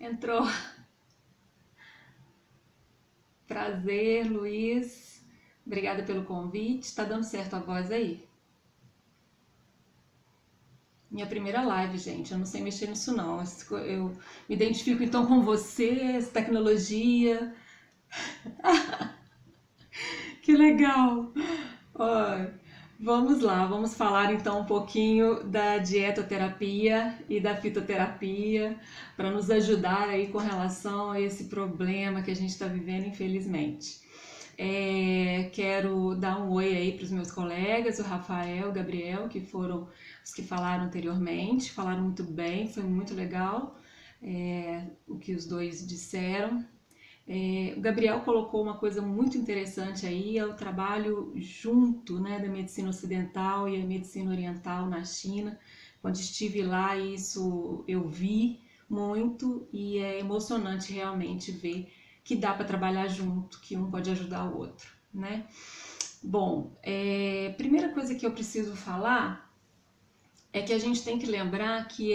Entrou. Prazer, Luiz. Obrigada pelo convite. Tá dando certo a voz aí? Minha primeira live, gente. Eu não sei mexer nisso, não. Eu me identifico então com você, essa tecnologia. Que legal! Ó, vamos lá, vamos falar então um pouquinho da dietoterapia e da fitoterapia para nos ajudar aí com relação a esse problema que a gente está vivendo, infelizmente. Quero dar um oi aí para os meus colegas, o Rafael, o Gabriel, que foram os que falaram anteriormente, falaram muito bem, foi muito legal o que os dois disseram. O Gabriel colocou uma coisa muito interessante aí, é o trabalho junto, né, da medicina ocidental e a medicina oriental na China. Quando estive lá, isso eu vi muito e é emocionante realmente ver que dá para trabalhar junto, que um pode ajudar o outro, né? Bom, primeira coisa que eu preciso falar é que a gente tem que lembrar que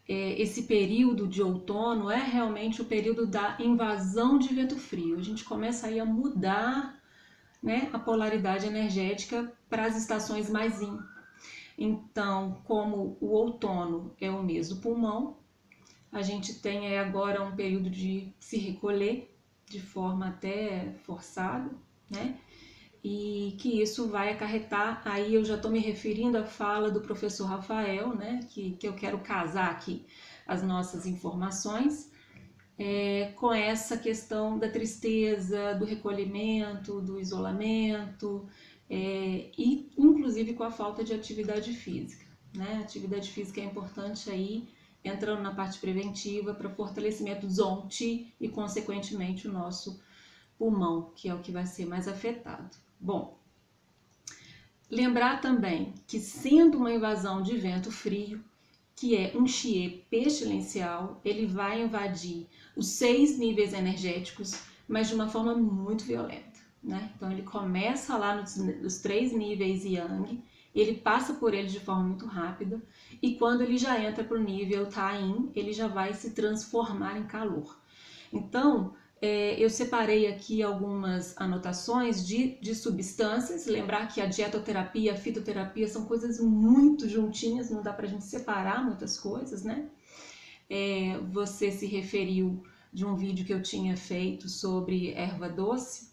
esse período de outono é realmente o período da invasão de vento frio. A gente começa aí a mudar, né, a polaridade energética para as estações mais yin. Então, como o outono é o mês do pulmão, a gente tem aí agora um período de se recolher de forma até forçada, né? E que isso vai acarretar, aí eu já estou me referindo à fala do professor Rafael, né, que eu quero casar aqui as nossas informações com essa questão da tristeza, do recolhimento, do isolamento e inclusive com a falta de atividade física, né? A atividade física é importante aí, entrando na parte preventiva para fortalecimento do ZONT e consequentemente o nosso pulmão, que é o que vai ser mais afetado. Bom, lembrar também que sendo uma invasão de vento frio, que é um Xie pestilencial, ele vai invadir os 6 níveis energéticos, mas de uma forma muito violenta, né? Então ele começa lá nos 3 níveis Yang, ele passa por eles de forma muito rápida, e quando ele já entra para o nível Yin, ele já vai se transformar em calor. Então, eu separei aqui algumas anotações de substâncias. Lembrar que a dietoterapia e a fitoterapia são coisas muito juntinhas, não dá pra gente separar muitas coisas, né? Você se referiu de um vídeo que eu tinha feito sobre erva doce.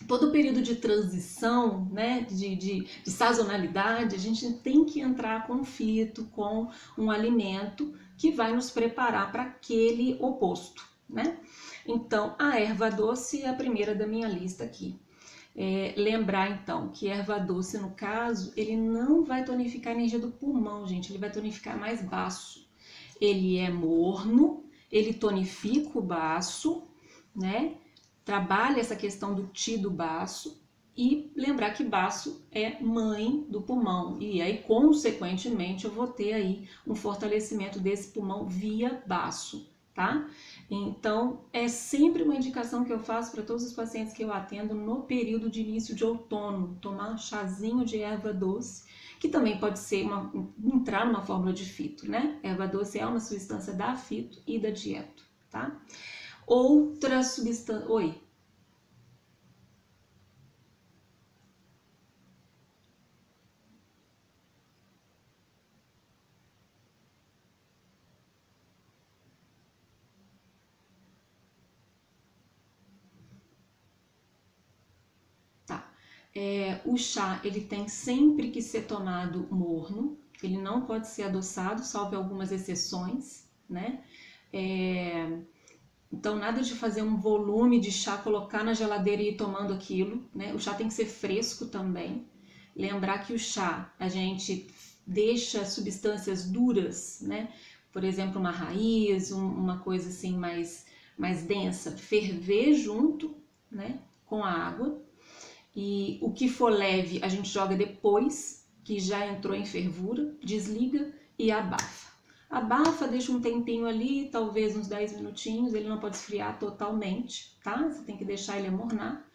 Todo o período de transição, né, de sazonalidade, a gente tem que entrar com fito, com um alimento que vai nos preparar para aquele oposto, né? Então, a erva doce é a primeira da minha lista aqui. Lembrar então que erva doce, no caso, ele não vai tonificar a energia do pulmão, gente, ele vai tonificar mais baço. Ele é morno, ele tonifica o baço, né? Trabalha essa questão do Ti do baço e lembrar que baço é mãe do pulmão e aí consequentemente eu vou ter aí um fortalecimento desse pulmão via baço, tá? Então é sempre uma indicação que eu faço para todos os pacientes que eu atendo no período de início de outono, tomar um chazinho de erva doce, que também pode ser entrar numa fórmula de fito, né? Erva doce é uma substância da fito e da dieto, tá? Outra substância. Oi. Tá. O chá, ele tem sempre que ser tomado morno, ele não pode ser adoçado, salvo algumas exceções, né? Então, nada de fazer um volume de chá, colocar na geladeira e ir tomando aquilo, né? O chá tem que ser fresco também. Lembrar que o chá, a gente deixa substâncias duras, né? Por exemplo, uma raiz, uma coisa assim mais densa, ferver junto, né? Com a água. E o que for leve, a gente joga depois que já entrou em fervura, desliga e abafa. Abafa, deixa um tempinho ali, talvez uns 10 minutinhos, ele não pode esfriar totalmente, tá? Você tem que deixar ele amornar.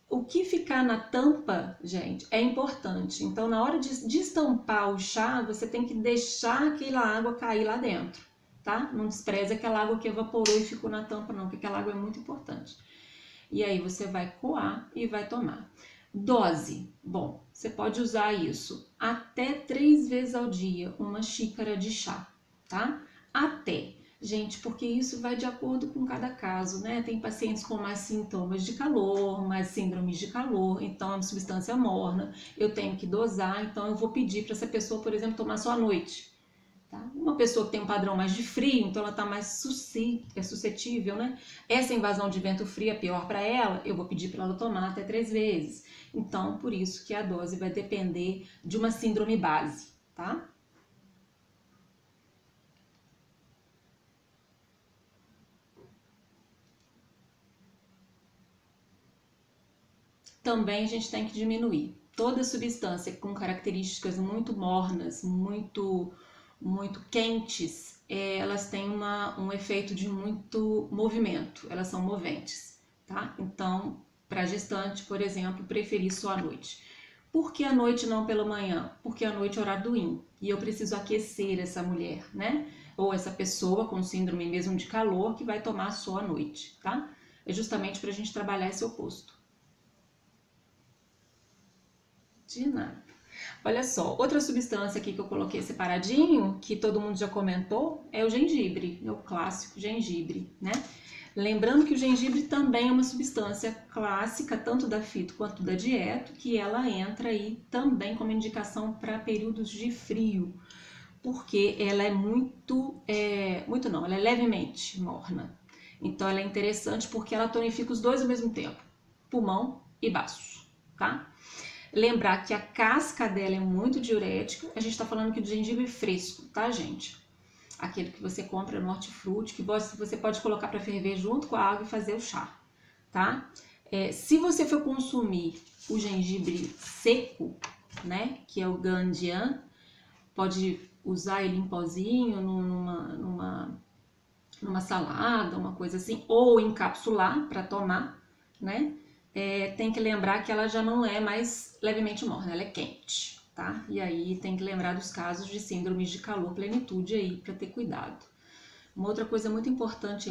O que ficar na tampa, gente, é importante. Então, na hora de estampar o chá, você tem que deixar aquela água cair lá dentro. tá? Não despreze aquela água que evaporou e ficou na tampa, não, porque aquela água é muito importante. E aí você vai coar e vai tomar. Dose. Bom, você pode usar isso até 3 vezes ao dia, uma xícara de chá, tá? Até. Gente, porque isso vai de acordo com cada caso, né? Tem pacientes com mais sintomas de calor, mais síndromes de calor, então é uma substância morna, eu tenho que dosar, então eu vou pedir para essa pessoa, por exemplo, tomar só à noite. Tá? Uma pessoa que tem um padrão mais de frio, então ela está mais suscetível, né? Essa invasão de vento frio é pior para ela, eu vou pedir para ela tomar até 3 vezes. Então, por isso que a dose vai depender de uma síndrome base, tá? Também a gente tem que diminuir. Toda substância com características muito mornas, muito quentes, elas têm um efeito de muito movimento, elas são moventes, tá? Então, para gestante, por exemplo, preferir só à noite. Por que à noite não pela manhã? Porque à noite é horário do yin e eu preciso aquecer essa mulher, né? Ou essa pessoa com síndrome mesmo de calor que vai tomar só à noite, tá? É justamente para a gente trabalhar esse oposto. De nada. Olha só, outra substância aqui que eu coloquei separadinho, que todo mundo já comentou, é o gengibre, é o clássico gengibre, né? Lembrando que o gengibre também é uma substância clássica, tanto da fito quanto da dieto, que ela entra aí também como indicação para períodos de frio, porque ela é ela é levemente morna. Então ela é interessante porque ela tonifica os dois ao mesmo tempo, pulmão e baço, tá? Lembrar que a casca dela é muito diurética. A gente está falando aqui do gengibre fresco, tá, gente? Aquele que você compra no hortifruti, que você pode colocar para ferver junto com a água e fazer o chá, tá? Se você for consumir o gengibre seco, né, que é o Gandian, pode usar ele em pozinho, numa salada, uma coisa assim, ou encapsular para tomar, né? Tem que lembrar que ela já não é mais levemente morna, ela é quente, tá? E aí tem que lembrar dos casos de síndromes de calor plenitude aí para ter cuidado. Uma outra coisa muito importante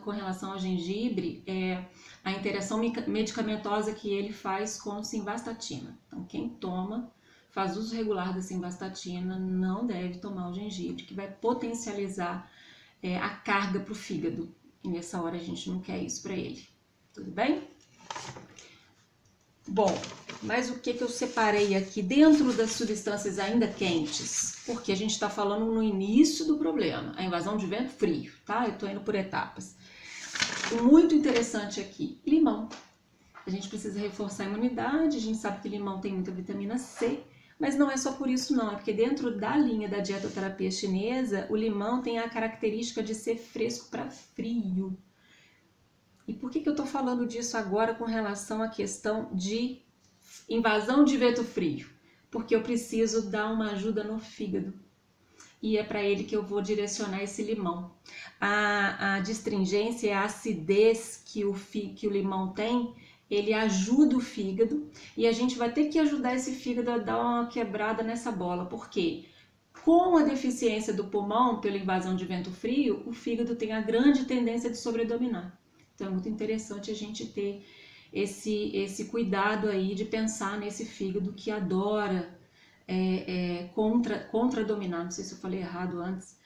com relação ao gengibre é a interação medicamentosa que ele faz com simvastatina. Então, quem toma, faz uso regular da simvastatina, não deve tomar o gengibre, que vai potencializar a carga para o fígado. E nessa hora a gente não quer isso para ele. Tudo bem? Bom, mas o que eu separei aqui dentro das substâncias ainda quentes? Porque a gente está falando no início do problema, a invasão de vento frio, tá? Eu tô indo por etapas. Muito interessante aqui, limão. A gente precisa reforçar a imunidade, a gente sabe que limão tem muita vitamina C, mas não é só por isso não, é porque dentro da linha da dietoterapia chinesa, o limão tem a característica de ser fresco para frio. E por que eu estou falando disso agora com relação à questão de invasão de vento frio? Porque eu preciso dar uma ajuda no fígado. E é para ele que eu vou direcionar esse limão. A distringência e a acidez que o limão tem, ele ajuda o fígado. E a gente vai ter que ajudar esse fígado a dar uma quebrada nessa bola. Por quê? Com a deficiência do pulmão pela invasão de vento frio, o fígado tem a grande tendência de sobredominar. Então é muito interessante a gente ter esse cuidado aí de pensar nesse fígado que adora contra-dominar, não sei se eu falei errado antes,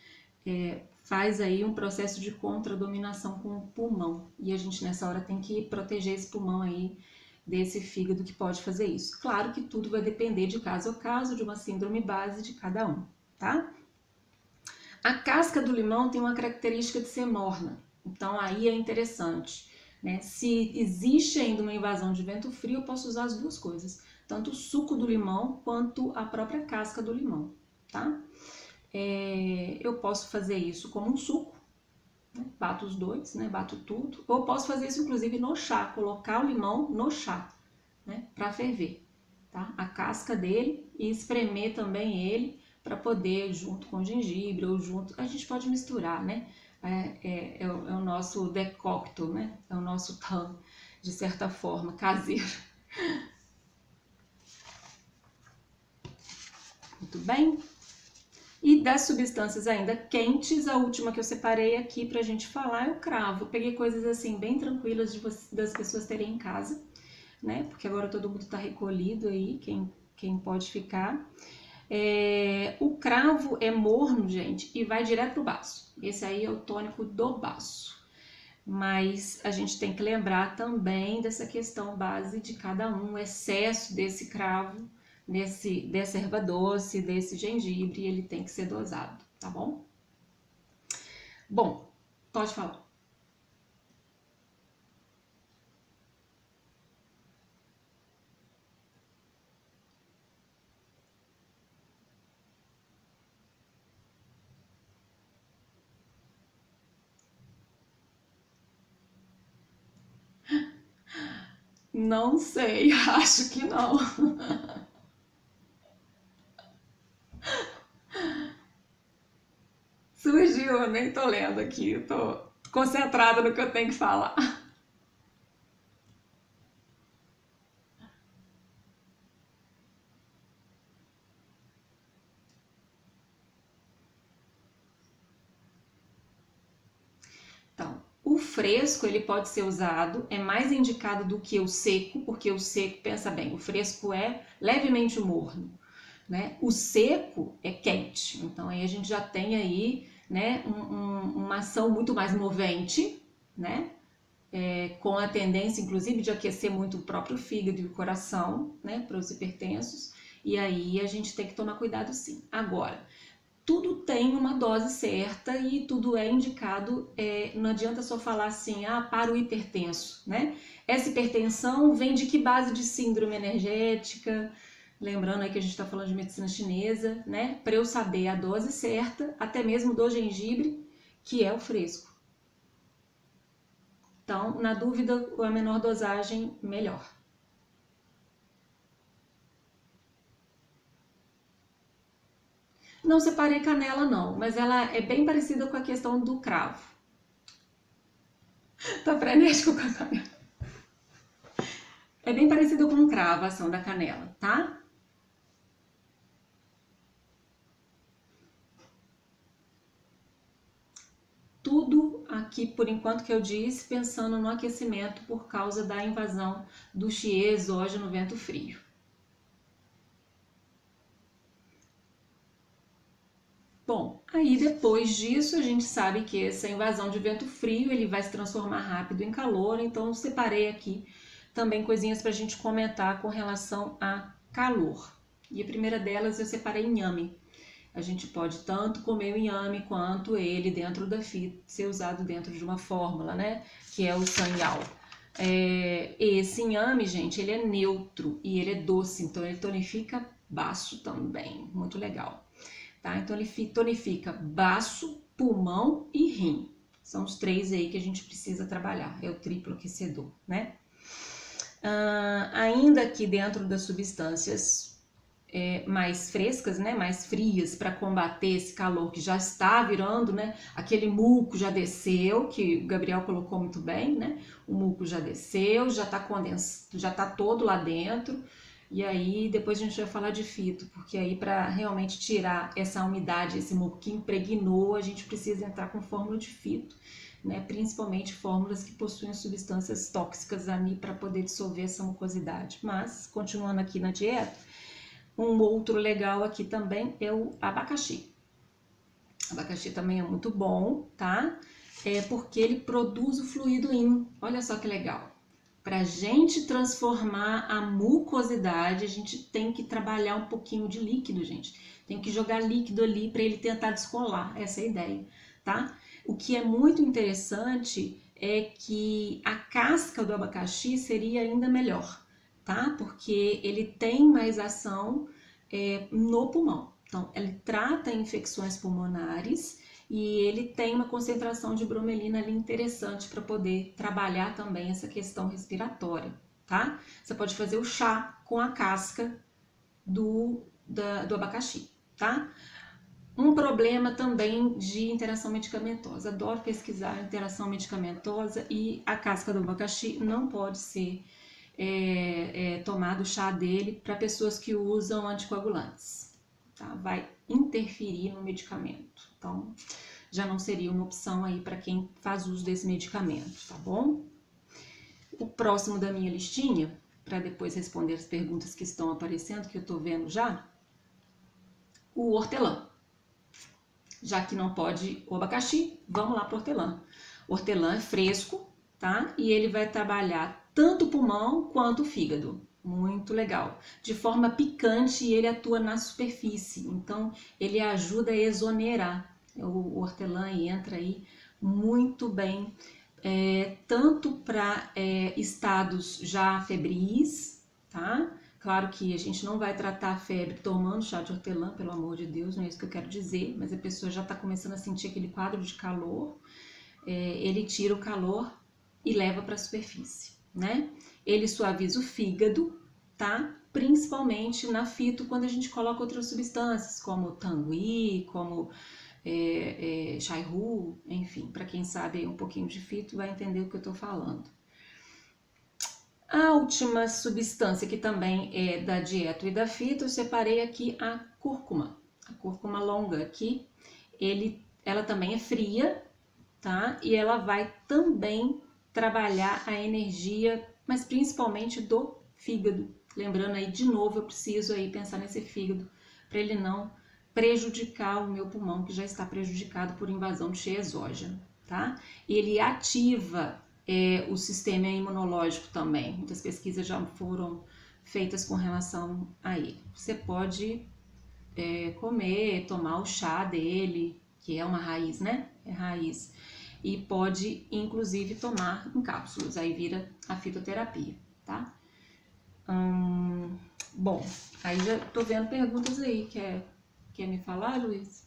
faz aí um processo de contra-dominação com o pulmão. E a gente nessa hora tem que proteger esse pulmão aí desse fígado que pode fazer isso. Claro que tudo vai depender de caso a caso, de uma síndrome base de cada um, tá? A casca do limão tem uma característica de ser morna. Então aí é interessante, né? Se existe ainda uma invasão de vento frio, eu posso usar as duas coisas, tanto o suco do limão quanto a própria casca do limão, tá? Eu posso fazer isso como um suco, né? Bato os dois, né? Bato tudo. Ou posso fazer isso inclusive no chá, colocar o limão no chá, né? Para ferver, tá? A casca dele e espremer também ele para poder junto com o gengibre ou junto, a gente pode misturar, né? É o nosso decocto, né? É o nosso tan, de certa forma, caseiro. Muito bem? E das substâncias ainda quentes, a última que eu separei aqui pra gente falar é o cravo. Eu peguei coisas assim bem tranquilas das pessoas terem em casa, né? Porque agora todo mundo tá recolhido aí, quem pode ficar. O cravo é morno, gente, e vai direto pro baço. Esse aí é o tônico do baço. Mas a gente tem que lembrar também dessa questão base de cada um, o excesso desse cravo, dessa erva doce, desse gengibre, ele tem que ser dosado, tá bom? Bom, pode falar. Não sei, acho que não. Surgiu, eu nem tô lendo aqui, tô concentrada no que eu tenho que falar. Então, o fresco ele pode ser usado, é mais indicado do que o seco, porque o seco, pensa bem, o fresco é levemente morno, né? O seco é quente, então aí a gente já tem aí, né, uma ação muito mais movente, né? Com a tendência, inclusive, de aquecer muito o próprio fígado e o coração, né, para os hipertensos, e aí a gente tem que tomar cuidado sim. Agora, tudo tem uma dose certa e tudo é indicado, não adianta só falar assim, para o hipertenso, né? Essa hipertensão vem de que base de síndrome energética? Lembrando aí que a gente está falando de medicina chinesa, né? Para eu saber a dose certa, até mesmo do gengibre, que é o fresco. Então, na dúvida, a menor dosagem, melhor. Não separei canela não, mas ela é bem parecida com a questão do cravo. Tá frenético com a canela. É bem parecido com o cravo, a ação da canela, tá? Tudo aqui, por enquanto que eu disse, pensando no aquecimento por causa da invasão do Chiê exógeno vento frio. Bom, aí depois disso a gente sabe que essa invasão de vento frio ele vai se transformar rápido em calor, então eu separei aqui também coisinhas para a gente comentar com relação a calor. E a primeira delas eu separei inhame. A gente pode tanto comer o inhame quanto ele dentro da fita ser usado dentro de uma fórmula, né? Que é o sanhal. Esse inhame, gente, ele é neutro e ele é doce, então ele tonifica baço também, muito legal. Tá? Então ele tonifica baço, pulmão e rim. São os três aí que a gente precisa trabalhar, é o triplo aquecedor, né? Ainda aqui dentro das substâncias mais frescas, né, mais frias, para combater esse calor que já está virando, né, aquele muco já desceu, que o Gabriel colocou muito bem, né, o muco já desceu, já está condensado, já está todo lá dentro, e aí depois a gente vai falar de fito, porque aí para realmente tirar essa umidade, esse muco que impregnou, a gente precisa entrar com fórmula de fito, né, principalmente fórmulas que possuem substâncias tóxicas ali para poder dissolver essa mucosidade. Mas, continuando aqui na dieta, um outro legal aqui também é o abacaxi. O abacaxi também é muito bom, tá? Porque ele produz o fluido íon. Olha só que legal. Para a gente transformar a mucosidade, a gente tem que trabalhar um pouquinho de líquido, gente. Tem que jogar líquido ali para ele tentar descolar. Essa é a ideia, tá? O que é muito interessante é que a casca do abacaxi seria ainda melhor, tá? Porque ele tem mais ação no pulmão. Então, ele trata infecções pulmonares e ele tem uma concentração de bromelina ali interessante para poder trabalhar também essa questão respiratória, tá? Você pode fazer o chá com a casca do abacaxi, tá? Um problema também de interação medicamentosa. Adoro pesquisar interação medicamentosa e a casca do abacaxi não pode ser tomado o chá dele para pessoas que usam anticoagulantes, tá? Vai interferir no medicamento. Então, já não seria uma opção aí para quem faz uso desse medicamento, tá bom? O próximo da minha listinha, para depois responder as perguntas que estão aparecendo, que eu tô vendo já, o hortelã. Já que não pode o abacaxi, vamos lá para o hortelã. O hortelã é fresco, tá? E ele vai trabalhar tanto o pulmão quanto o fígado. Muito legal. De forma picante, ele atua na superfície, então ele ajuda a exonerar. O hortelã entra aí muito bem, tanto para estados já febris, tá? Claro que a gente não vai tratar a febre tomando chá de hortelã, pelo amor de Deus, não é isso que eu quero dizer, mas a pessoa já está começando a sentir aquele quadro de calor, ele tira o calor e leva para a superfície, né? Ele suaviza o fígado, tá? Principalmente na fito, quando a gente coloca outras substâncias, como tangui, como chaihu, enfim, para quem sabe um pouquinho de fito vai entender o que eu estou falando. A última substância que também é da dieta e da fito, eu separei aqui a cúrcuma. A cúrcuma longa aqui, ela também é fria, tá? E ela vai também trabalhar a energia, mas principalmente do fígado. Lembrando aí, de novo, eu preciso aí pensar nesse fígado, para ele não prejudicar o meu pulmão, que já está prejudicado por invasão de cheia exógena, tá? Ele ativa o sistema imunológico também. Muitas pesquisas já foram feitas com relação a ele. Você pode comer, tomar o chá dele, que é uma raiz, né? É raiz. E pode, inclusive, tomar em cápsulas. Aí vira a fitoterapia, tá? Bom, aí já tô vendo perguntas aí. Quer me falar, Luiz?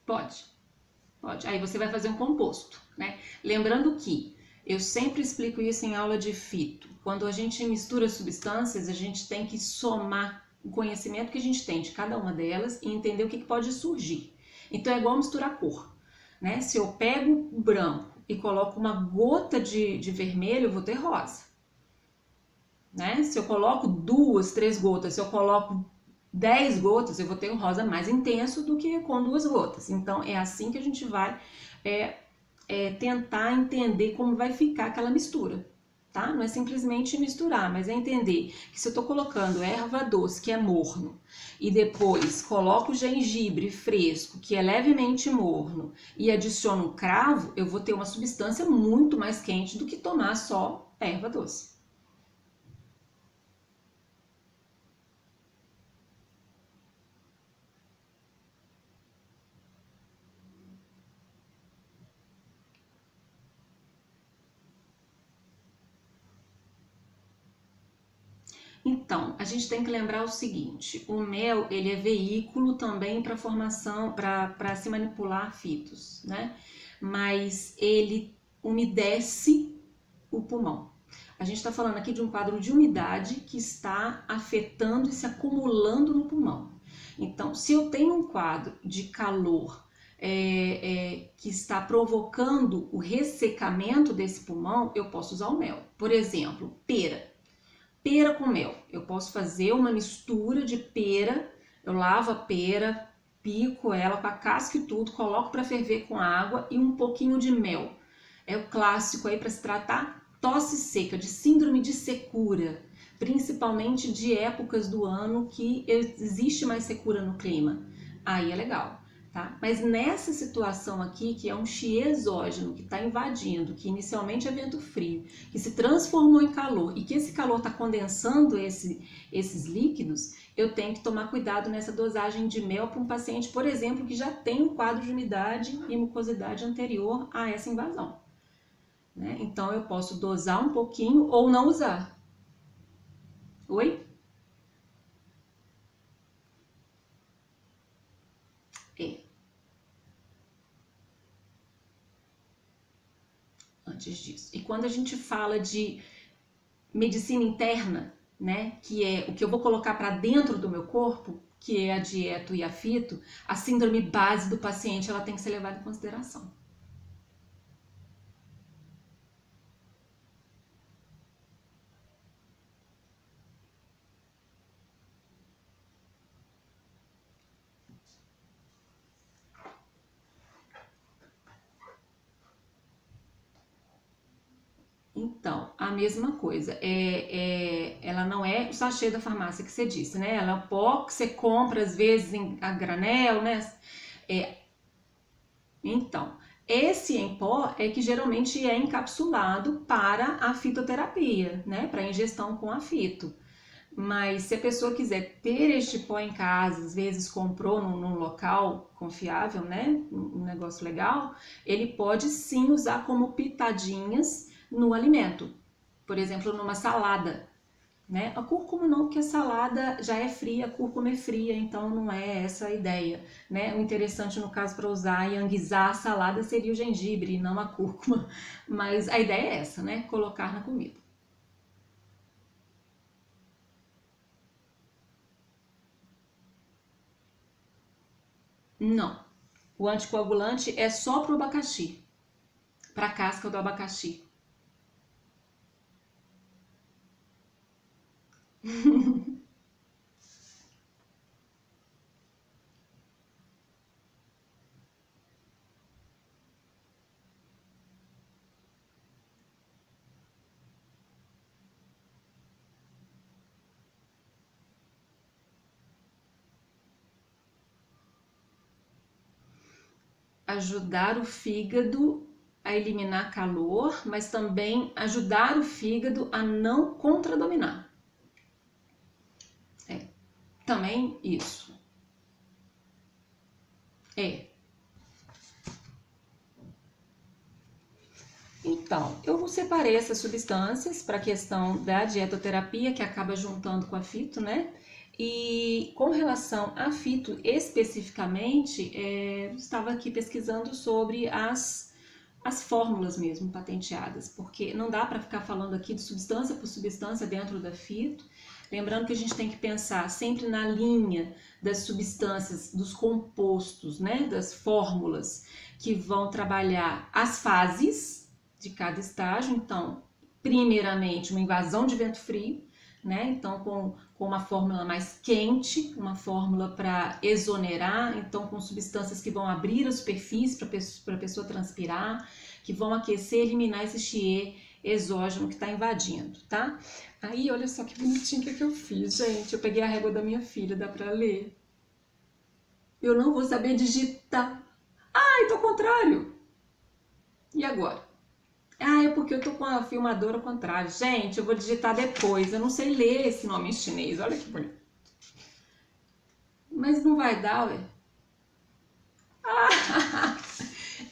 Pode, pode. Aí você vai fazer um composto, né? Lembrando que eu sempre explico isso em aula de fito. Quando a gente mistura substâncias, a gente tem que somar o conhecimento que a gente tem de cada uma delas e entender o que pode surgir. Então é igual misturar cor, né? Se eu pego o branco e coloco uma gota de vermelho, eu vou ter rosa, né? Se eu coloco 2, 3 gotas, se eu coloco 10 gotas, eu vou ter um rosa mais intenso do que com 2 gotas. Então, é assim que a gente vai tentar entender como vai ficar aquela mistura, tá? Não é simplesmente misturar, mas é entender que se eu tô colocando erva doce, que é morno, e depois coloco o gengibre fresco, que é levemente morno, e adiciono um cravo, eu vou ter uma substância muito mais quente do que tomar só erva doce. Então, a gente tem que lembrar o seguinte, o mel, ele é veículo também para formação, para se manipular fitos, né? Mas ele umedece o pulmão. A gente está falando aqui de um quadro de umidade que está afetando e se acumulando no pulmão. Então, se eu tenho um quadro de calor que está provocando o ressecamento desse pulmão, eu posso usar o mel. Por exemplo, pera. Pera com mel. Eu posso fazer uma mistura de pera, eu lavo a pera, pico ela com a casca e tudo, coloco para ferver com água e um pouquinho de mel. É o clássico aí para se tratar tosse seca, de síndrome de secura, principalmente de épocas do ano que existe mais secura no clima. Aí é legal. Tá? Mas nessa situação aqui, que é um chi exógeno que está invadindo, que inicialmente é vento frio, que se transformou em calor e que esse calor está condensando esses líquidos, eu tenho que tomar cuidado nessa dosagem de mel para um paciente, por exemplo, que já tem um quadro de umidade e mucosidade anterior a essa invasão, né? Então eu posso dosar um pouquinho ou não usar. Oi? É. antes disso. E quando a gente fala de medicina interna, né, que é o que eu vou colocar para dentro do meu corpo, que é a dieta e a fito, a síndrome base do paciente ela tem que ser levada em consideração. Então, a mesma coisa. Ela não é o sachê da farmácia que você disse, né? Ela é o pó que você compra às vezes a granel, né? Então, esse em pó é que geralmente é encapsulado para a fitoterapia, né? Para ingestão com a fito. Mas se a pessoa quiser ter este pó em casa, às vezes comprou num local confiável, né? Um negócio legal, ele pode sim usar como pitadinhas no alimento. Por exemplo, numa salada, né? A cúrcuma não, porque a salada já é fria, a cúrcuma é fria, então não é essa a ideia, né? O interessante no caso para usar e anguizar a salada seria o gengibre, não a cúrcuma. Mas a ideia é essa, né? Colocar na comida. Não. O anticoagulante é só para o abacaxi, para a casca do abacaxi. Ajudar o fígado a eliminar calor, mas também ajudar o fígado a não contradominar. Também isso. Então, eu separei essas substâncias para a questão da dietoterapia, que acaba juntando com a fito, né? E com relação à fito especificamente, estava aqui pesquisando sobre as fórmulas mesmo patenteadas, porque não dá para ficar falando aqui de substância por substância dentro da fito. Lembrando que a gente tem que pensar sempre na linha das substâncias, dos compostos, né? Das fórmulas que vão trabalhar as fases de cada estágio. Então, primeiramente, uma invasão de vento frio, né? Então, com uma fórmula mais quente, uma fórmula para exonerar, então com substâncias que vão abrir a superfície para a pessoa transpirar, que vão aquecer, eliminar esse chiê exógeno que está invadindo, tá? Aí, olha só que bonitinho que eu fiz, gente. Eu peguei a régua da minha filha, dá para ler? Eu não vou saber digitar. Ai, tô ao contrário. E agora? Ah, é porque eu tô com a filmadora ao contrário. Gente, eu vou digitar depois. Eu não sei ler esse nome em chinês. Olha que bonito. Mas não vai dar, ué. Ah,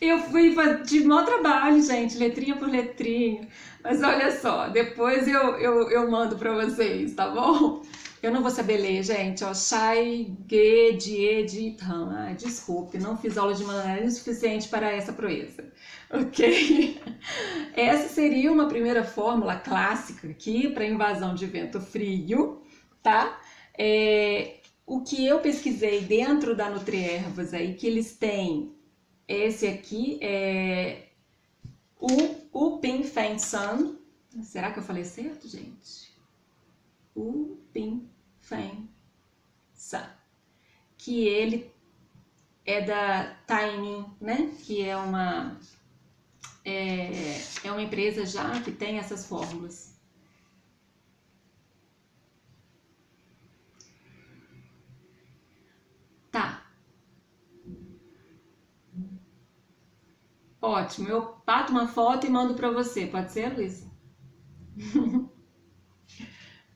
eu fui de mau trabalho, gente. Letrinha por letrinha. Mas olha só, depois eu mando pra vocês, tá bom? Eu não vou saber ler, gente. Ó, Shai, Ge, Die, Di, Tan. Ah, desculpe, não fiz aula de mandarim o suficiente para essa proeza. Ok? Essa seria uma primeira fórmula clássica aqui para invasão de vento frio, tá? O que eu pesquisei dentro da Nutriervas aí, que eles têm, esse aqui é o Pin Fen San. Será que eu falei certo, gente? O Pin Fen San. Que ele é da Taining, né? Que é uma empresa já que tem essas fórmulas. Tá. Ótimo. Eu bato uma foto e mando para você. Pode ser, Luiz?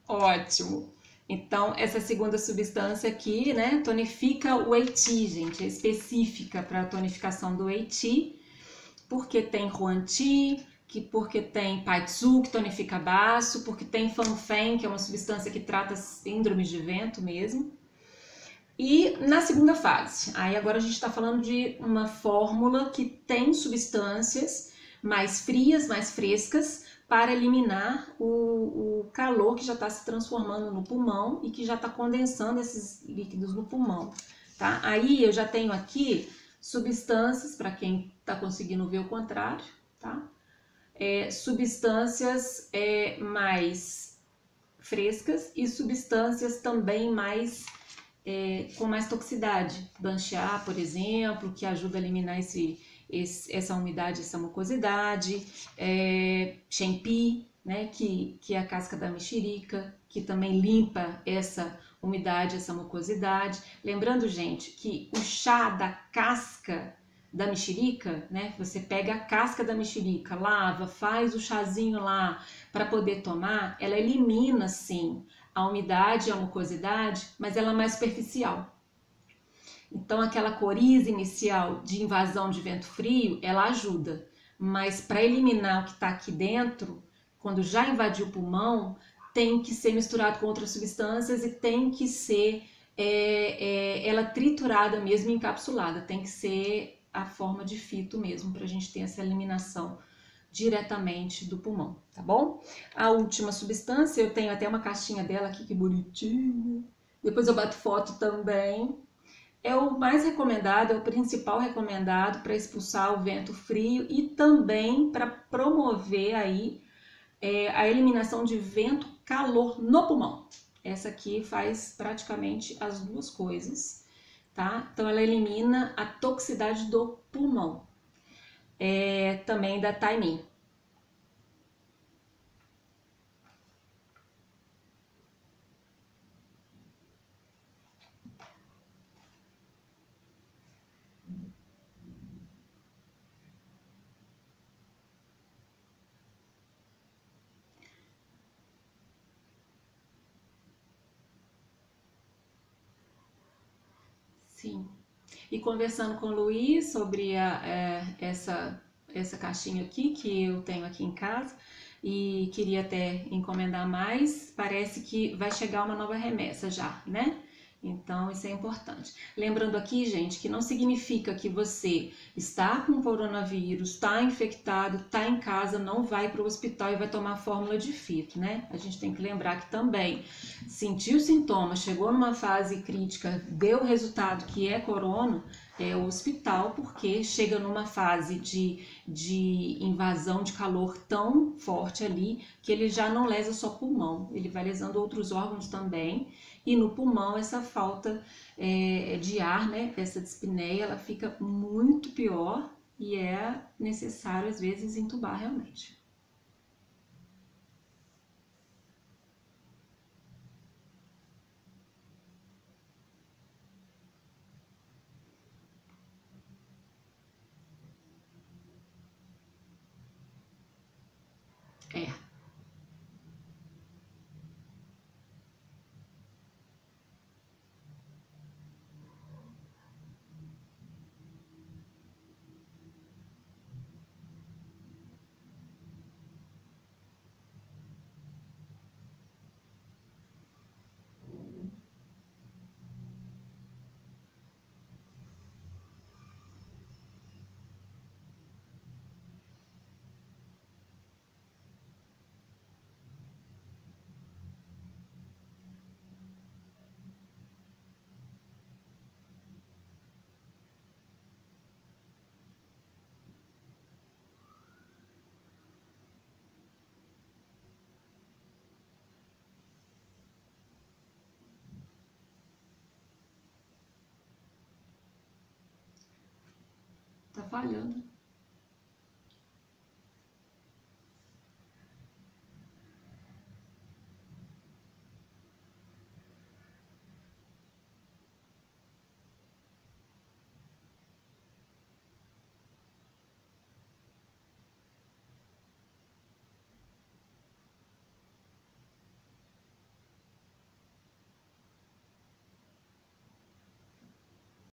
Ótimo. Então, essa segunda substância aqui, né, tonifica o Wei-Qi, gente. É específica para a tonificação do Wei-Qi, porque tem Huan-Qi, porque tem Pai-Tzu, que tonifica baço, porque tem Fan-Fen, que é uma substância que trata síndrome de vento mesmo. E na segunda fase, aí agora a gente está falando de uma fórmula que tem substâncias, mais frias, mais frescas, para eliminar o calor que já está se transformando no pulmão e que já está condensando esses líquidos no pulmão, tá? Aí eu já tenho aqui substâncias, para quem está conseguindo ver o contrário, tá? Substâncias mais frescas e substâncias também mais com mais toxicidade. Banchá, por exemplo, que ajuda a eliminar essa umidade, essa mucosidade. Xempi, né, que é a casca da mexerica, que também limpa essa umidade, essa mucosidade. Lembrando, gente, que o chá da casca da mexerica, né? Você pega a casca da mexerica, lava, faz o chazinho lá para poder tomar, ela elimina sim a umidade, a mucosidade, mas ela é mais superficial. Então aquela coriza inicial de invasão de vento frio, ela ajuda, mas para eliminar o que está aqui dentro, quando já invadiu o pulmão, tem que ser misturado com outras substâncias e tem que ser ela triturada mesmo, encapsulada, tem que ser a forma de fito mesmo, para a gente ter essa eliminação diretamente do pulmão, tá bom? A última substância, eu tenho até uma caixinha dela aqui, que bonitinha. Depois eu bato foto também. É o mais recomendado, é o principal recomendado para expulsar o vento frio e também para promover aí a eliminação de vento calor no pulmão. Essa aqui faz praticamente as duas coisas, tá? Então ela elimina a toxicidade do pulmão. Também da Taimin. Sim. E conversando com o Luiz sobre essa caixinha aqui que eu tenho aqui em casa e queria até encomendar mais, parece que vai chegar uma nova remessa já, né? Então isso é importante. Lembrando aqui, gente, que não significa que você está com coronavírus, está infectado, está em casa, não vai para o hospital e vai tomar a fórmula de fito, né? A gente tem que lembrar que também sentiu sintomas, chegou numa fase crítica, deu o resultado que é corona, é o hospital, porque chega numa fase de invasão de calor tão forte ali que ele já não lesa só pulmão, ele vai lesando outros órgãos também. E no pulmão, essa falta de ar, né, essa dispneia, ela fica muito pior e é necessário, às vezes, entubar realmente. É. Tá falhando.